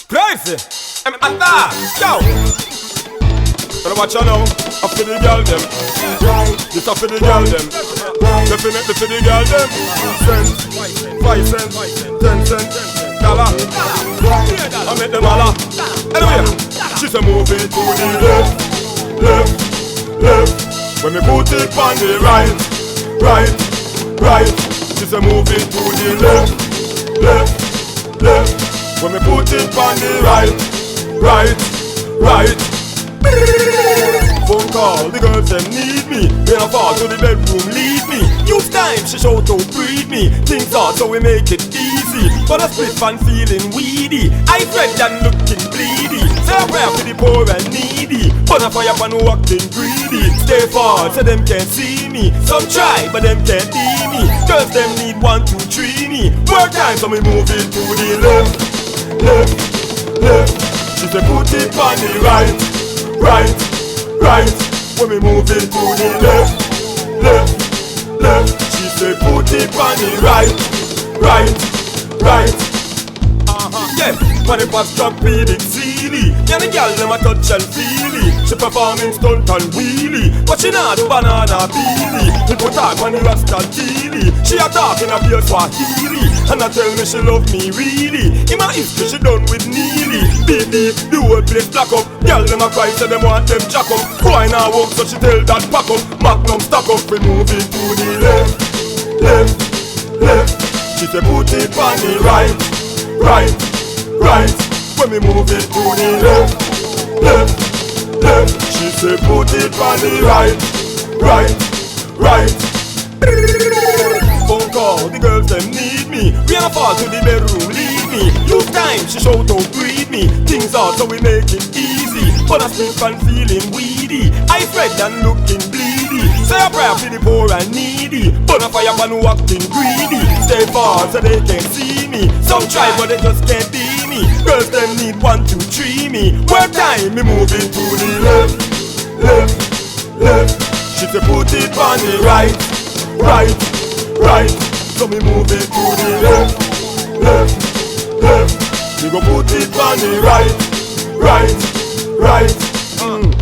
Crazy. I'm at that. Yo. Gonna watch you now. I feel the girl them. This I feel the girl them. Definitely feel the girl them. Cent, 5 cents, 10 cents, dollar. I make them holla. Anyway, she say move it to the left, left, left. When me put it on the right, right, right. She say move it to the left, left, left. When me put it on the right, right, right. Phone call, the girls them need me. When I fall to the bedroom, leave me. Use time, she show to breed me. Things hard so we make it easy. But I split fan feeling weedy. I red and looking bleedy. Say a prayer for the poor and needy. But a fire pan walking greedy. Stay far so them can't see me. Some try but them can't see me. Girls them need 1, 2, 3 me. Work time so me move it to the left, left, left. She say put it on the right, right, right. When we move it to the left, left, left. She say put it on the right, right, right. Yeah, when it was jumping it silly. Yeah, the girl them a touch and feely. She performing stunt and wheelie, but she not do banana peely. He put her on the Rasta Teely. She a talking a pure Swahili, and I tell me she love me really. In my history she done with Neely. Baby, the whole place black up. Girl them a cry so them want them jack up. Boy now walk so she tell that pack up. Magnum stack up, we move it to the left, left, left. She say put it on the right, right, right. When we move it to the left, left, left. She say put it on the right, right, right. Phone call, the girls them need me. We a fall to the bedroom, leave me. Use time, she show to breed me. Things hard so we make it easy. But I still fan feeling weedy. I red and looking bleedy. Say a prayer for the poor and needy. But a fire pan walking greedy. Stay far so they can't see me. Some try but they just can't be me. Girls them need 1, 2, 3 me. Work time, me move it to the left, left, left. She say put it on the right, right, right. So me move it to the left, left, left. We go put it on the right, right, right.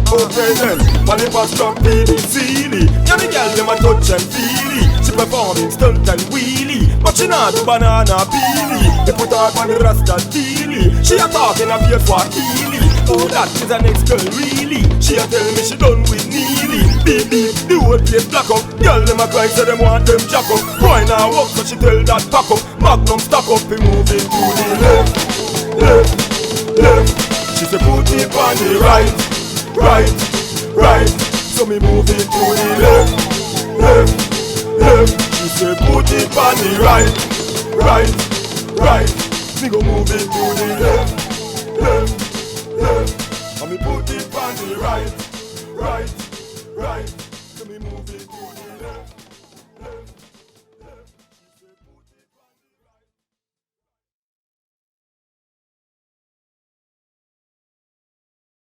Okay then, when it was jumping it silly. Yeah, the girl them a touch and feely. She performing stunt and wheelie, but she not do banana peely. They put her on the Rasta Teely. She a talking a pure Swahili. Oh, that is an ex-girl really. She a tell me she done with Neely. Baby, the whole place black up. Girl them a cry so them want them jack up. Boy now walk so she tell that pack up. Magnum stack up, we move it to the left, left, left. She say put it on the right, right, right. So me move it to the left, left, left. She say put it on the right, right, right. Me go move it to the left.